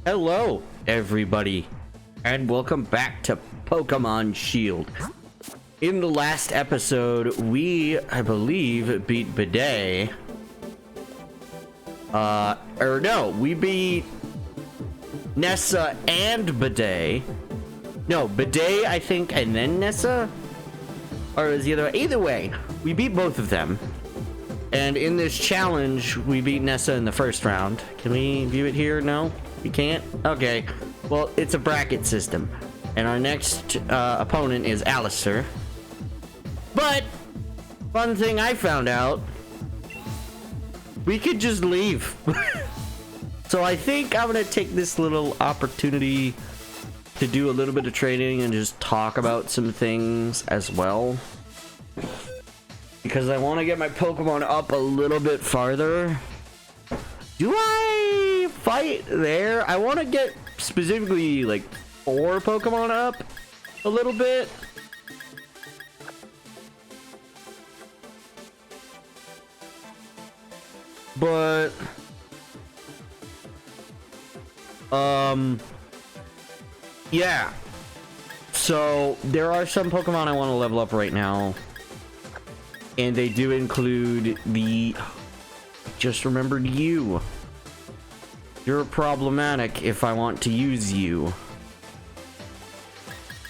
Hello, everybody, and welcome back to Pokemon Shield. In the last episode, we, I believe, beat Bidet. Or no, we beat Nessa and Bidet. No, Bidet, I think, and then Nessa? Or is the other way? Either way, we beat both of them. And in this challenge, we beat Nessa in the first round. Can we view it here? No? You can't? Okay. Well, it's a bracket system. And our next opponent is Alistair. But, fun thing I found out, we could just leave. So I think I'm going to take this little opportunity to do a little bit of training and just talk about some things as well. Because I want to get my Pokemon up a little bit farther. Do I fight there? I want to get specifically like 4 Pokemon up a little bit. But yeah. So there are some Pokemon I want to level up right now. And they do include the... Just remembered you. You're problematic if I want to use you.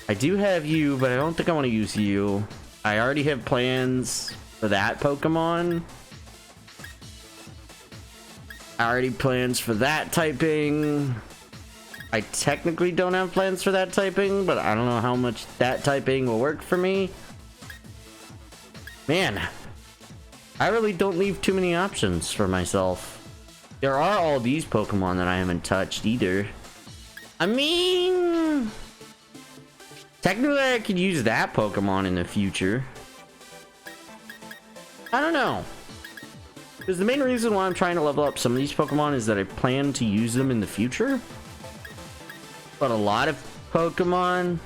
I do have you, but I don't think I want to use you. I already have plans for that Pokemon. I already have plans for that typing. I technically don't have plans for that typing, but I don't know how much that typing will work for me. Man, I really don't leave too many options for myself. There are all these Pokemon that I haven't touched either. I mean, technically I could use that Pokemon in the future. I don't know. Because the main reason why I'm trying to level up some of these Pokemon is that I plan to use them in the future. But a lot of Pokemon...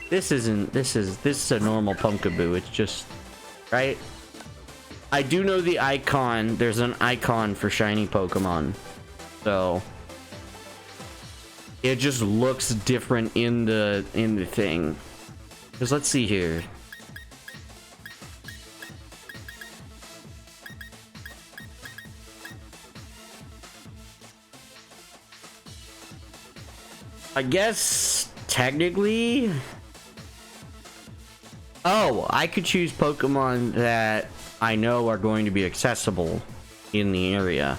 This is a normal Pumpkaboo. It's just, right? I do know the icon. There's an icon for shiny Pokemon. So it just looks different in the thing. Because let's see here. I guess technically... Oh, I could choose Pokemon that I know are going to be accessible in the area.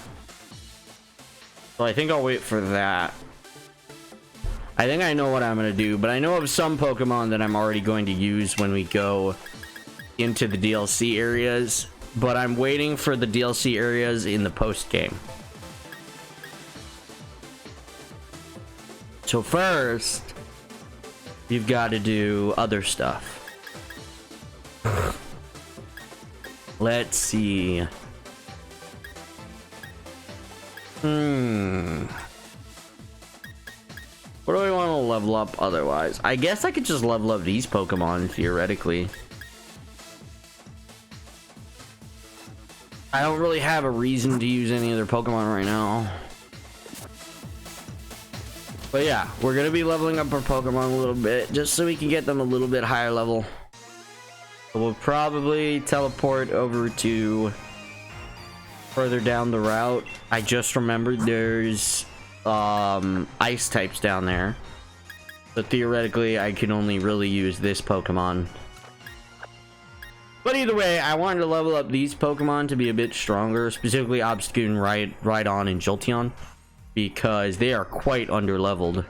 So I think I'll wait for that. I think I know what I'm going to do, but I know of some Pokemon that I'm already going to use when we go into the DLC areas. But I'm waiting for the DLC areas in the post-game. So first, you've got to do other stuff. Let's see. What do I want to level up otherwise? I guess I could just level up these Pokemon theoretically. I don't really have a reason to use any other Pokemon right now. But yeah, we're gonna be leveling up our Pokemon a little bit just so we can get them a little bit higher level. We'll probably teleport over to further down the route. I just remembered there's ice types down there. So theoretically, I can only really use this Pokemon. But either way, I wanted to level up these Pokemon to be a bit stronger, specifically Obstagoon, Rhydon, and Jolteon, because they are quite under-leveled.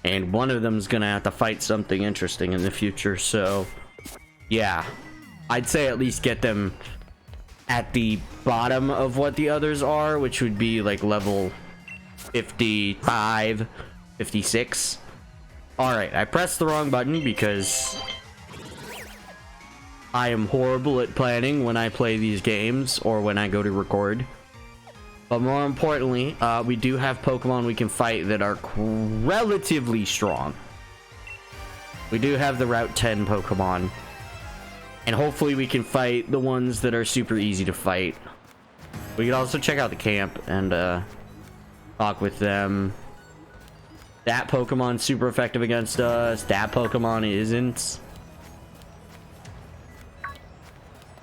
And one of them is going to have to fight something interesting in the future, so... Yeah, I'd say at least get them at the bottom of what the others are, which would be like level 55, 56. Alright, I pressed the wrong button because I am horrible at planning when I play these games or when I go to record. But more importantly, we do have Pokemon we can fight that are relatively strong. We do have the Route 10 Pokemon. And hopefully we can fight the ones that are super easy to fight. We could also check out the camp and talk with them. That Pokemon's super effective against us. That Pokemon isn't.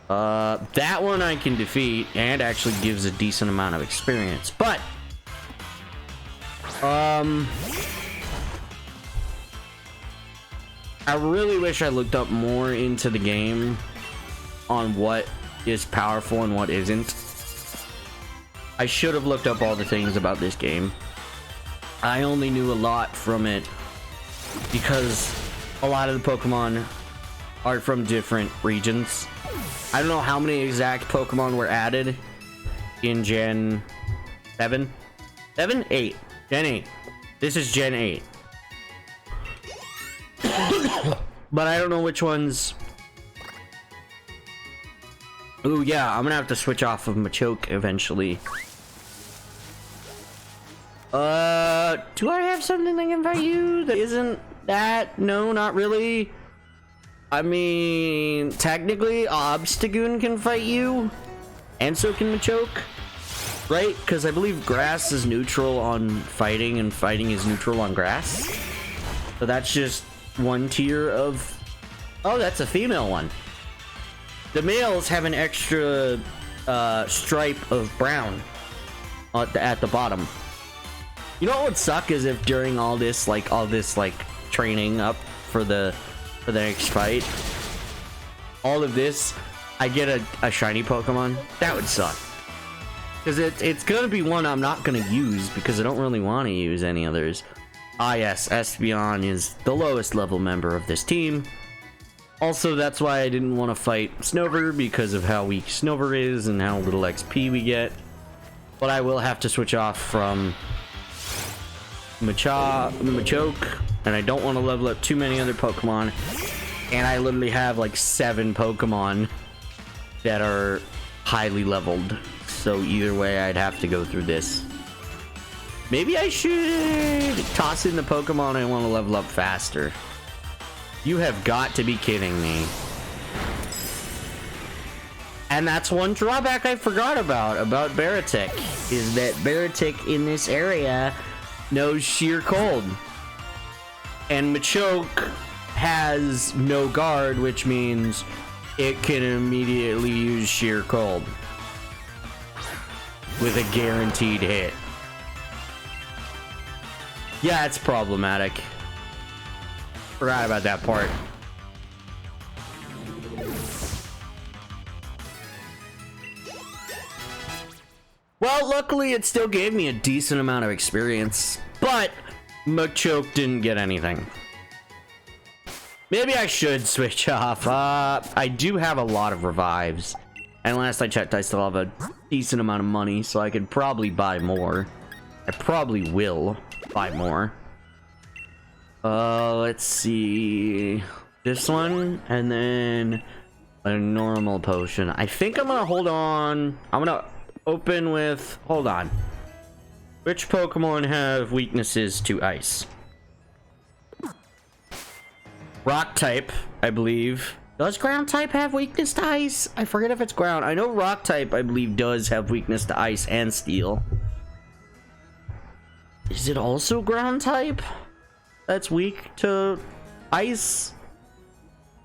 That one I can defeat and actually gives a decent amount of experience. But I really wish I looked up more into the game on what is powerful and what isn't. I should have looked up all the things about this game. I only knew a lot from it because a lot of the Pokemon are from different regions. I don't know how many exact Pokemon were added in Gen 7? 7? 8. Gen 8. This is Gen 8. But I don't know which ones. Ooh, yeah, I'm gonna have to switch off of Machoke eventually. Do I have something that can fight you that isn't that? No, not really. I mean, technically, Obstagoon can fight you, and so can Machoke, right? Because I believe grass is neutral on fighting, and fighting is neutral on grass. So that's just one tier of... Oh, that's a female one. The males have an extra stripe of brown at the bottom. You know what would suck is if during all this training up for the next fight, all of this, I get a shiny Pokemon. That would suck. Because it's gonna be one I'm not gonna use because I don't really want to use any others. Ah yes, Espeon is the lowest level member of this team. Also, that's why I didn't want to fight Snover because of how weak Snover is and how little XP we get. But I will have to switch off from Machoke, and I don't want to level up too many other Pokemon. And I literally have like 7 Pokemon that are highly leveled. So either way, I'd have to go through this. Maybe I should toss in the Pokemon I want to level up faster. You have got to be kidding me. And that's one drawback I forgot about Baratic, is that Baratic in this area knows sheer cold. And Machoke has no guard, which means it can immediately use sheer cold with a guaranteed hit. Yeah, it's problematic. Forgot about that part. Well, luckily it still gave me a decent amount of experience, but Machoke didn't get anything. Maybe I should switch off. I do have a lot of revives, and last I checked I still have a decent amount of money, so I could probably buy more. I probably will buy more. Let's see. This one, and then a normal potion. I think I'm gonna hold on. I'm gonna open with... Hold on. Which Pokemon have weaknesses to ice? Rock type, I believe. Does ground type have weakness to ice? I forget if it's ground. I know rock type, I believe, does have weakness to ice and steel. Is it also ground type that's weak to ice?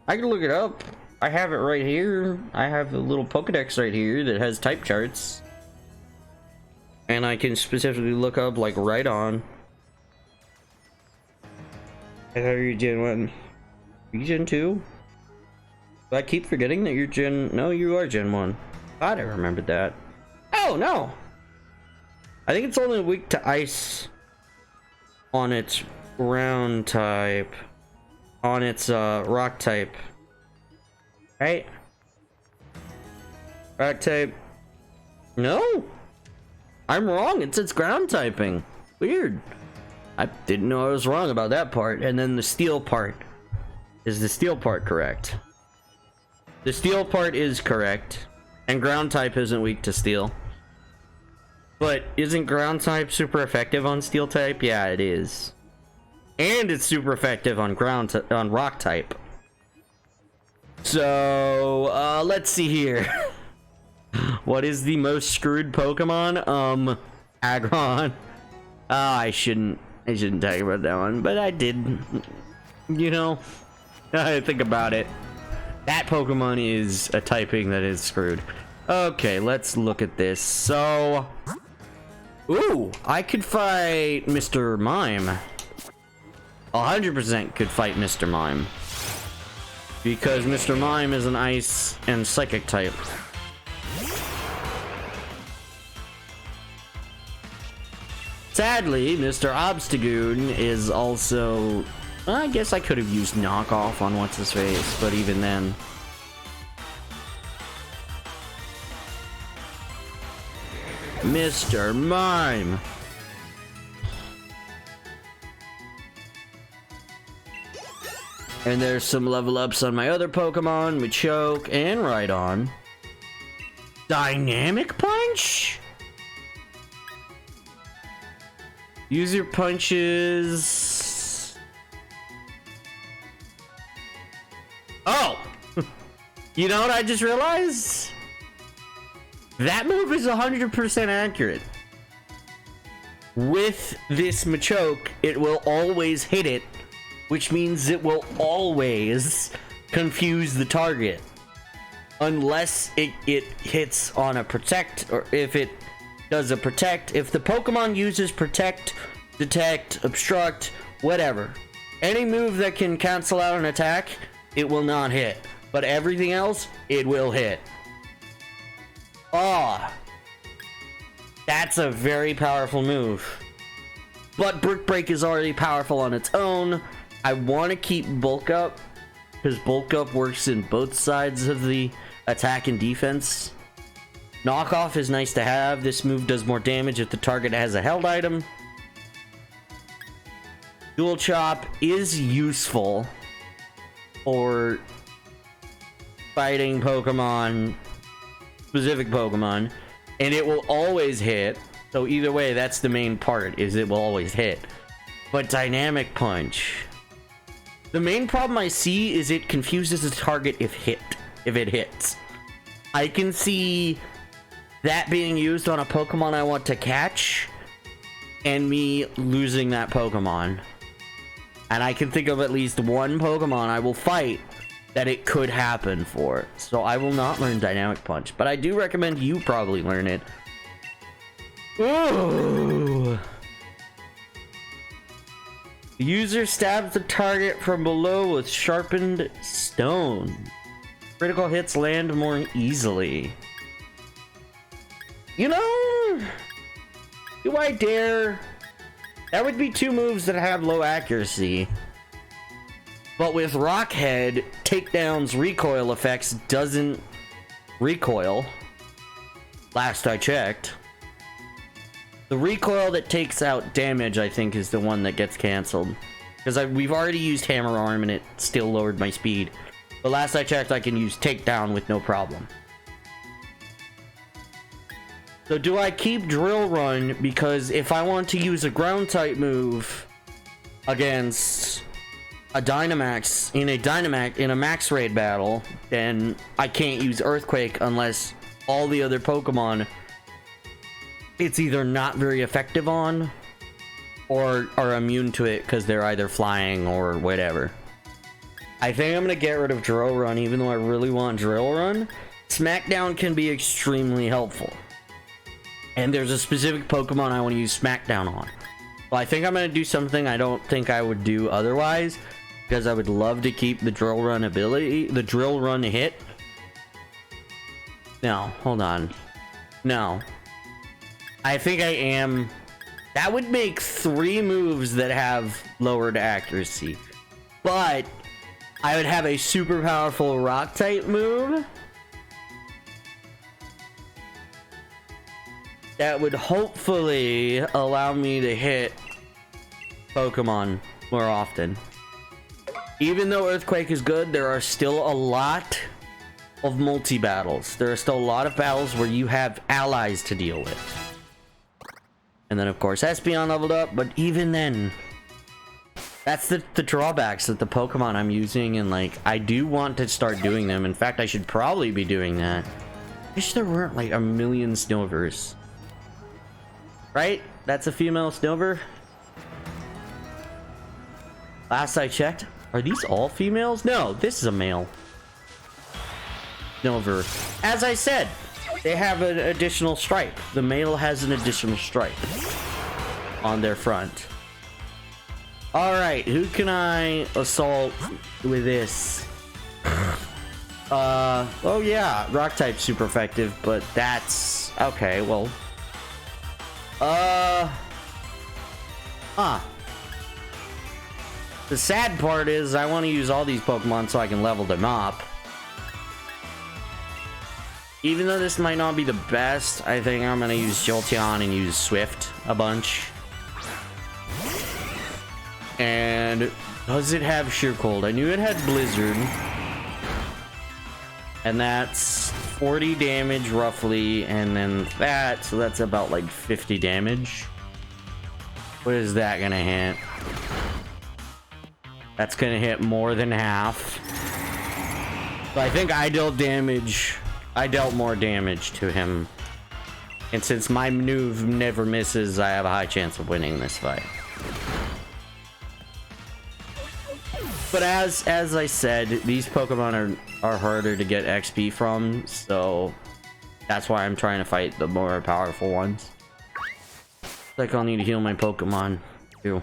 I can look it up. I have it right here. I have a little Pokedex right here that has type charts. And I can specifically look up, like, right on. I thought you were Gen 1. Are you Gen 2? Do I keep forgetting that you're Gen... No, you are Gen 1. Thought I remembered that. Oh, no! I think it's only weak to ice on its ground type. On its, rock type. Right? Rock type. No! I'm wrong. It's its ground typing. Weird. I didn't know I was wrong about that part. And then the steel part. Is the steel part correct? The steel part is correct. And ground type isn't weak to steel. But isn't ground type super effective on steel type? Yeah, it is. And it's super effective on on rock type. So, let's see here. What is the most screwed Pokemon? Aggron. Oh, I shouldn't talk about that one, but I did. You know, I think about it. That Pokemon is a typing that is screwed. Okay, let's look at this. So, ooh, I could fight Mr. Mime. 100% could fight Mr. Mime. Because Mr. Mime is an ice and psychic type. Sadly, Mr. Obstagoon is also... I guess I could have used knockoff on what's-his-face, but even then... Mr. Mime! And there's some level ups on my other Pokemon, Machoke and Rhydon. Dynamic Punch? Use your punches. Oh! You know what I just realized? That move is 100% accurate. With this Machoke, it will always hit it, which means it will always confuse the target. Unless it hits on a protect, or if it does a protect. If the Pokemon uses protect, detect, obstruct, whatever, any move that can cancel out an attack, it will not hit. But everything else, it will hit. Ah, that's a very powerful move. But Brick Break is already powerful on its own. I want to keep Bulk Up, because Bulk Up works in both sides of the attack and defense. Knockoff is nice to have. This move does more damage if the target has a held item. Dual Chop is useful for fighting Pokemon, specific Pokemon, and it will always hit. So either way, that's the main part, is it will always hit. But Dynamic Punch, the main problem I see is it confuses the target if it hits. I can see that being used on a Pokemon I want to catch, and me losing that Pokemon. And I can think of at least one Pokemon I will fight that it could happen for. So I will not learn Dynamic Punch, but I do recommend you probably learn it. Ooh. The user stabs the target from below with sharpened stone. Critical hits land more easily. You know, do I dare? That would be two moves that have low accuracy. But with Rock Head, Takedown's recoil effects doesn't recoil. Last I checked. The recoil that takes out damage, I think, is the one that gets canceled. Because we've already used Hammer Arm and it still lowered my speed. But last I checked, I can use Takedown with no problem. So do I keep Drill Run? Because if I want to use a ground type move against a Dynamax in a max raid battle, then I can't use Earthquake unless all the other Pokemon it's either not very effective on or are immune to it because they're either flying or whatever. I think I'm gonna get rid of Drill Run, even though I really want Drill Run. Smackdown can be extremely helpful. And there's a specific Pokemon I want to use Smackdown on. Well, I think I'm going to do something I don't think I would do otherwise, because I would love to keep the Drill Run ability, the Drill Run hit. No, hold on. No. I think I am... That would make 3 moves that have lowered accuracy. But I would have a super powerful Rock type move that would hopefully allow me to hit Pokemon more often. Even though Earthquake is good, there are still a lot of multi-battles. There are still a lot of battles where you have allies to deal with. And then, of course, Espeon leveled up, but even then, that's the drawbacks that the Pokemon I'm using, and, like, I do want to start doing them. In fact, I should probably be doing that. I wish there weren't, like, a million Snovers. Right? that's a female Snover. Last I checked. Are these all females? No, this is a male Snover. As I said, they have an additional stripe. The male has an additional stripe on their front. Alright, who can I assault with this? Oh yeah, rock type super effective, but that's okay. Well, the sad part is I want to use all these Pokemon so I can level them up. Even though this might not be the best, I think I'm gonna use Jolteon and use Swift a bunch. And does it have Sheer Cold? I knew it had Blizzard. And that's 40 damage roughly, and then that, so that's about like 50 damage. What is that gonna hit? That's gonna hit more than half. So I think I dealt more damage to him. And since my move never misses, I have a high chance of winning this fight. But as I said, these Pokemon are harder to get XP from, so that's why I'm trying to fight the more powerful ones. Like, I'll need to heal my Pokemon too.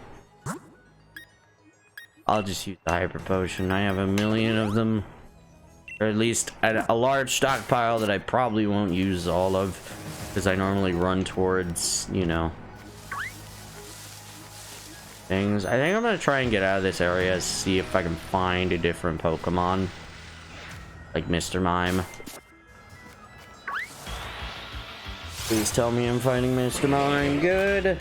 I'll just use the Hyper Potion. I have a million of them, or at least a large stockpile that I probably won't use all of, because I normally run towards, you know, things. I think I'm gonna try and get out of this area, see if I can find a different Pokemon, like Mr. Mime. Please tell me I'm fighting Mr. Mime. Good.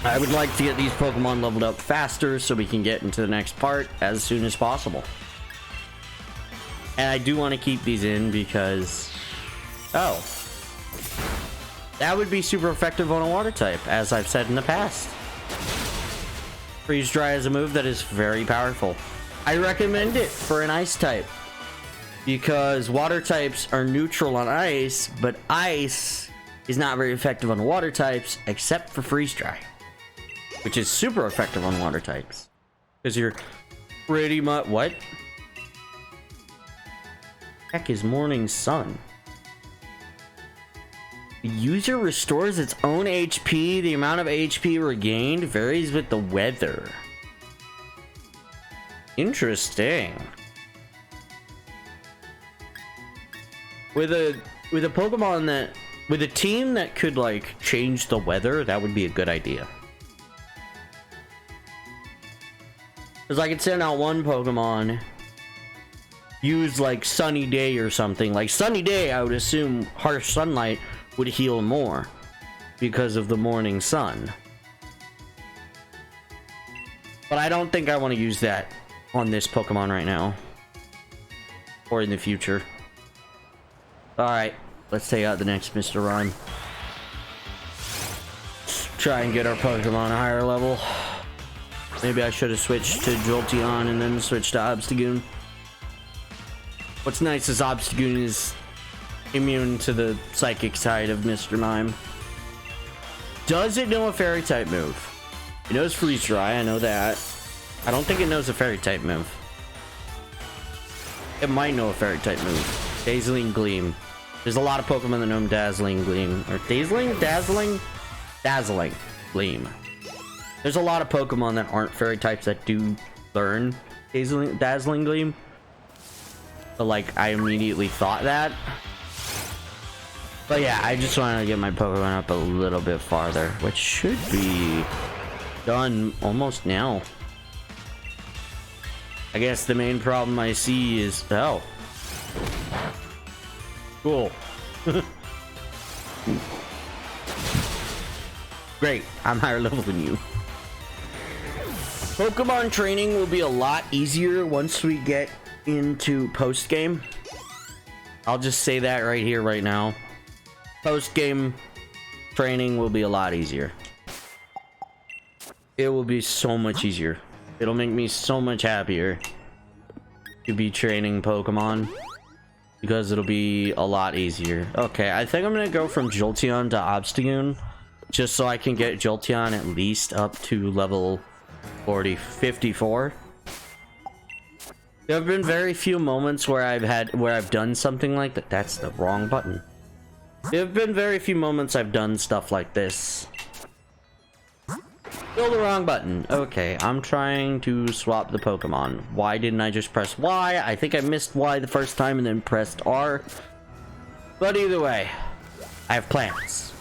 I would like to get these Pokemon leveled up faster so we can get into the next part as soon as possible. And I do want to keep these in because, oh, that would be super effective on a water type, as I've said in the past. Freeze Dry is a move that is very powerful. I recommend it for an ice type, because water types are neutral on ice, but ice is not very effective on water types except for Freeze Dry, which is super effective on water types, because you're pretty much... What? Heck is Morning Sun? The user restores its own HP. The amount of HP regained varies with the weather. Interesting. With a Pokemon that, with a team that could like change the weather, that would be a good idea. Because I could send out one Pokemon, use like Sunny Day or something. Like Sunny Day, I would assume harsh sunlight would heal more because of the morning sun. But I don't think I want to use that on this Pokemon right now, or in the future. Alright, let's take out the next Mr. Rhyme. Try and get our Pokemon a higher level. Maybe I should have switched to Jolteon and then switched to Obstagoon. What's nice is Obstagoon is immune to the psychic side of Mr. Mime. Does it know a fairy type move? It knows Freeze Dry, I know that. I don't think it knows a fairy type move. It might know a fairy type move. Dazzling Gleam. There's a lot of Pokemon that know Dazzling Gleam. Or Dazzling Gleam. There's a lot of Pokemon that aren't fairy types that do learn Dazzling Gleam. So like, I immediately thought that. But yeah, I just want to get my Pokemon up a little bit farther, which should be done almost now. I guess the main problem I see is... Oh. Cool. Great, I'm higher level than you. Pokemon training will be a lot easier once we get into post-game. I'll just say that right here, right now. Post-game training will be a lot easier. It will be so much easier. It'll make me so much happier to be training Pokemon. because it'll be a lot easier. Okay, I think I'm gonna go from Jolteon to Obstagoon, just so I can get Jolteon at least up to level 54. There have been very few moments where I've done something like that. That's the wrong button. There have been very few moments I've done stuff like this. Still the wrong button. Okay, I'm trying to swap the Pokemon. Why didn't I just press Y? I think I missed Y the first time and then pressed R. But either way, I have plans.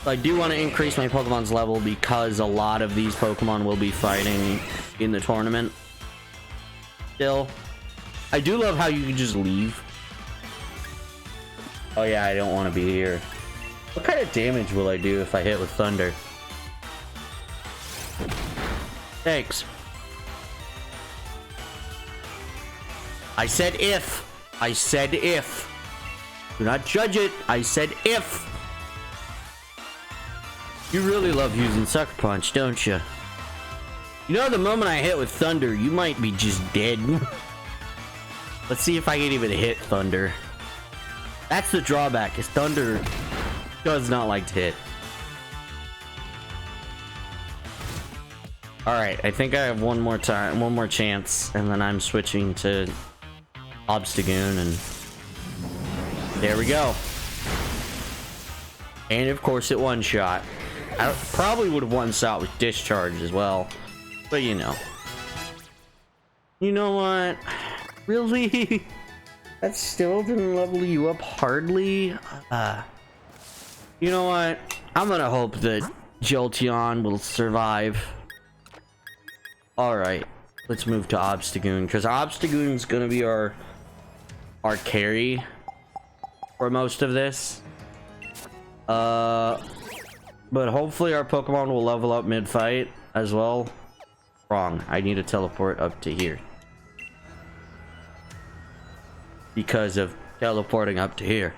I do want to increase my Pokemon's level because a lot of these Pokemon will be fighting in the tournament. Still, I do love how you can just leave. Oh yeah, I don't want to be here. What kind of damage will I do if I hit with Thunder? Thanks. I said if. I said if. Do not judge it. I said if. You really love using Sucker Punch, don't you? You know, the moment I hit with Thunder, you might be just dead. Let's see if I can even hit Thunder. That's the drawback, is Thunder does not like to hit. Alright, I think I have one more chance, and then I'm switching to Obstagoon, and there we go. And of course it one-shot. I probably would have one-shot with Discharge as well, but you know. You know what? Really? That still didn't level you up hardly? You know what? I'm gonna hope that Jolteon will survive. Alright, let's move to Obstagoon, because Obstagoon's gonna be our carry for most of this. But hopefully our Pokemon will level up mid-fight as well. Wrong. I need to teleport up to here. Because of teleporting up to here.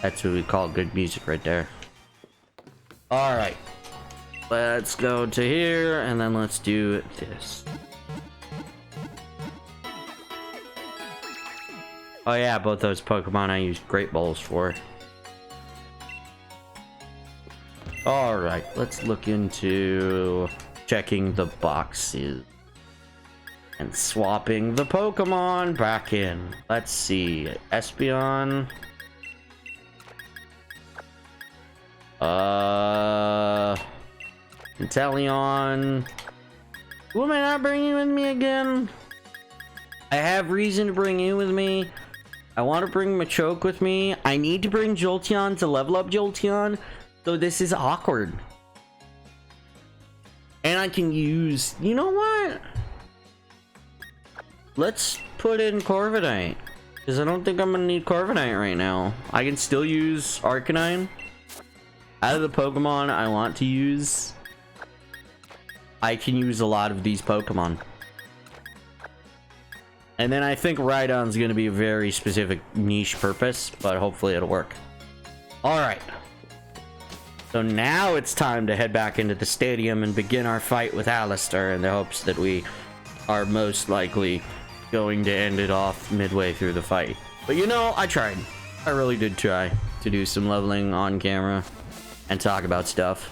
That's what we call good music right there. Alright. Let's go to here, and then let's do this. Oh yeah, both those Pokemon I used Great Balls for. Alright, let's look into checking the boxes. And swapping the Pokemon back in. Let's see. Espeon. Inteleon. Who am I not bringing with me again? I have reason to bring you with me. I want to bring Machoke with me. I need to bring Jolteon to level up Jolteon. So this is awkward. And I can use... You know what? Let's put in Corviknight. Because I don't think I'm going to need Corviknight right now. I can still use Arcanine. Out of the Pokemon I want to use, I can use a lot of these Pokemon. And then I think Rhydon's going to be a very specific niche purpose, but hopefully it'll work. Alright. So now it's time to head back into the stadium and begin our fight with Alistair in the hopes that we are most likely going to end it off midway through the fight. But you know, I tried. I really did try to do some leveling on camera and talk about stuff.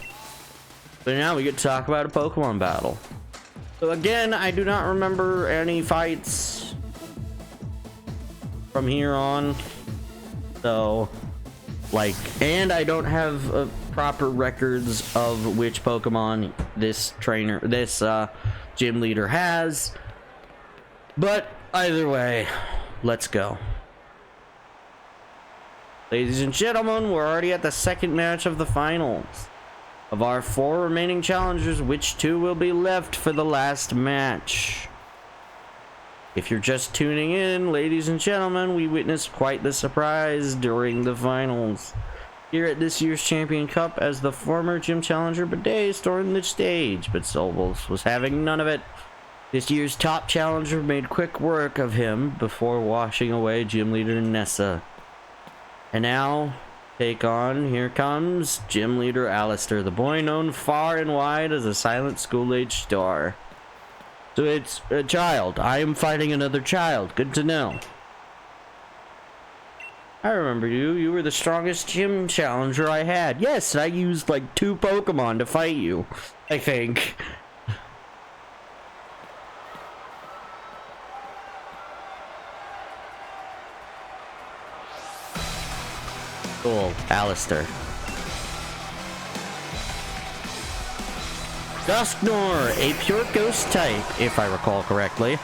But now we get to talk about a Pokemon battle. So again, I do not remember any fights from here on. So, like, and I don't have proper records of which Pokemon this gym leader has. But either way, let's go. Ladies and gentlemen, we're already at the second match of the finals. Of our 4 remaining challengers, which 2 will be left for the last match? If you're just tuning in, ladies and gentlemen, we witnessed quite the surprise during the finals. Here at this year's Champion Cup, as the former gym challenger Bidet stormed the stage, but Sobels was having none of it. This year's top challenger made quick work of him before washing away gym leader Nessa. And now, take on, here comes gym leader Alistair, the boy known far and wide as a silent school-age star. So it's a child. I am fighting another child. Good to know. I remember you. You were the strongest gym challenger I had. Yes, I used like 2 Pokemon to fight you, I think. Cool, Alistair. Dusknor, a pure ghost type, if I recall correctly.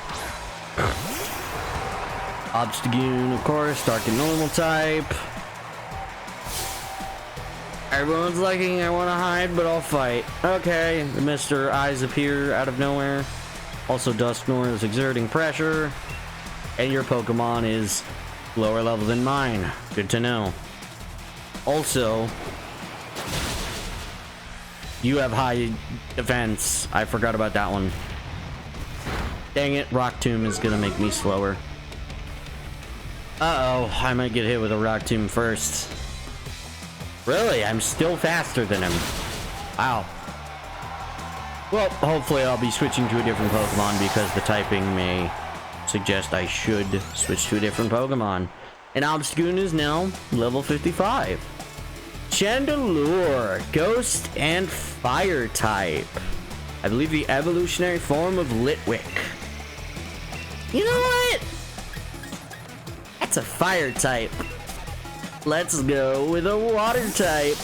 Obstagoon, of course, dark and normal type. Everyone's liking I want to hide, but I'll fight. Okay, Mr. Eyes appear out of nowhere. Also, Dusknor is exerting pressure. And your Pokemon is lower level than mine. Good to know. Also, you have high defense. I forgot about that one. Dang it, Rock Tomb is gonna make me slower. Uh-oh, I might get hit with a Rock Tomb first. Really? I'm still faster than him. Wow. Well, hopefully I'll be switching to a different Pokemon because the typing may suggest I should switch to a different Pokemon. And Obstagoon is now level 55. Chandelure, Ghost and Fire type. I believe the evolutionary form of Litwick. You know what? That's a Fire type. Let's go with a Water type.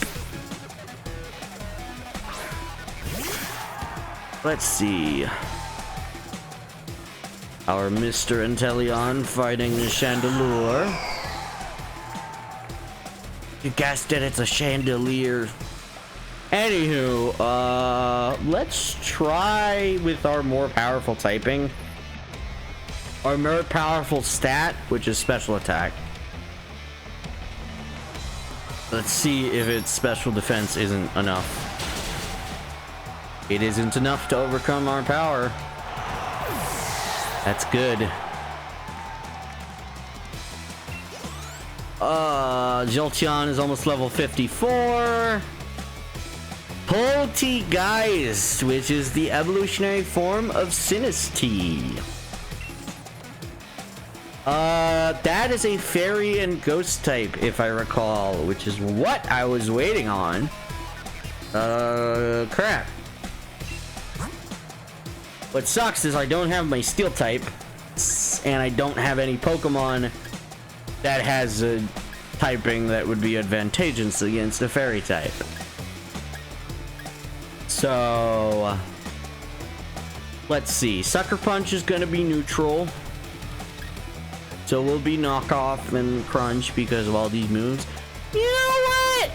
Let's see. Our Mr. Inteleon fighting the Chandelure. You guessed it, it's a Chandelier. Anywho, let's try with our more powerful typing. Our more powerful stat, which is special attack. Let's see if its special defense isn't enough. It isn't enough to overcome our power. That's good. Jolteon is almost level 54. Poltegeist, which is the evolutionary form of Sinistea. That is a fairy and ghost type, if I recall, which is what I was waiting on. Crap. What sucks is I don't have my steel type, and I don't have any Pokemon that has a typing that would be advantageous against a fairy type. So, let's see. Sucker Punch is going to be neutral. So we'll be Knockoff and Crunch because of all these moves. You know what?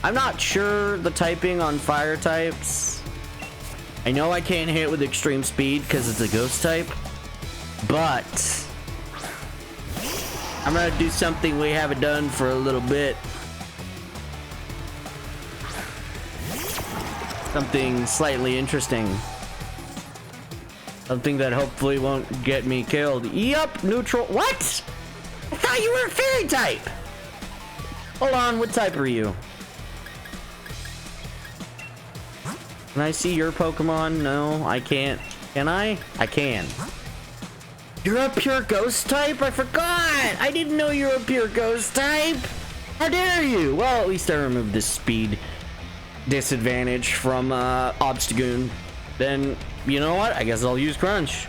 I'm not sure the typing on fire types. I know I can't hit with extreme speed because it's a ghost type, but I'm gonna do something we haven't done for a little bit. Something slightly interesting. Something that hopefully won't get me killed. Yup, neutral. What? I thought you were a fairy type. Hold on, what type are you? Can I see your Pokemon? No, I can't. Can I? I can. You're a pure ghost type? I forgot! I didn't know you were a pure ghost type! How dare you? Well, at least I removed this speed disadvantage from Obstagoon. Then, you know what? I guess I'll use Crunch.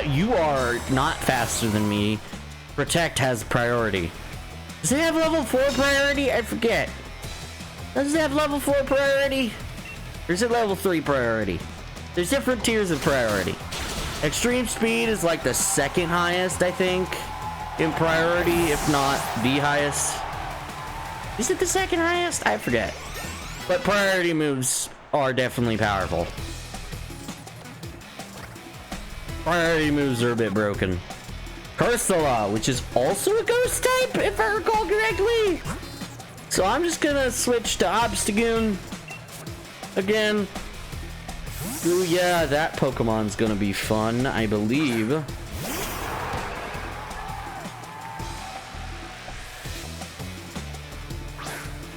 You are not faster than me. Protect has priority. Does it have level 4 priority? I forget. Does it have level 4 priority? Or is it level 3 priority? There's different tiers of priority. Extreme speed is like the second highest, I think, in priority, if not the highest. Is it the second highest? I forget. But priority moves are definitely powerful. Priority moves are a bit broken. Cursula, which is also a ghost type, if I recall correctly. So I'm just gonna switch to Obstagoon again. Ooh, yeah, that Pokemon's gonna be fun, I believe.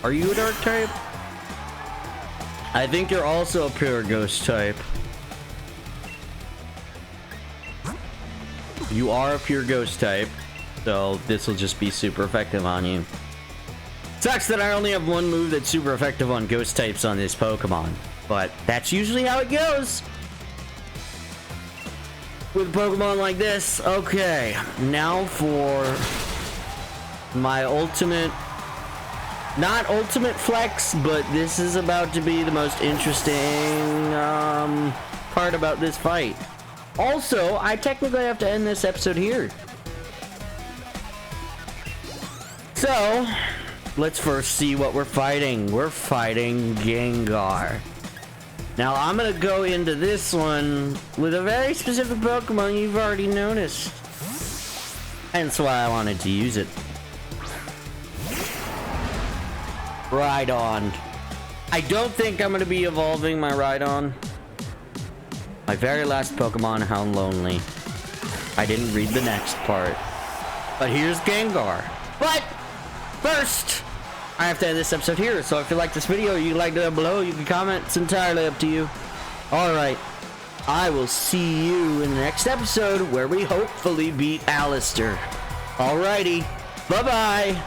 Are you a dark type? I think you're also a pure ghost type. You are a pure ghost type, so this will just be super effective on you. Sucks that I only have one move that's super effective on ghost types on this Pokemon, but that's usually how it goes with a Pokemon like this. Okay, now for my ultimate, not ultimate flex, but this is about to be the most interesting part about this fight. Also, I technically have to end this episode here. So, let's first see what we're fighting. We're fighting Gengar. Now, I'm gonna go into this one with a very specific Pokemon you've already noticed. Hence why I wanted to use it. Rhydon. I don't think I'm gonna be evolving my Rhydon. My very last Pokemon, how lonely. I didn't read the next part. But here's Gengar. But first, I have to end this episode here. So if you like this video, you can like it down below. You can comment. It's entirely up to you. Alright. I will see you in the next episode where we hopefully beat Alistair. Alrighty. Bye-bye.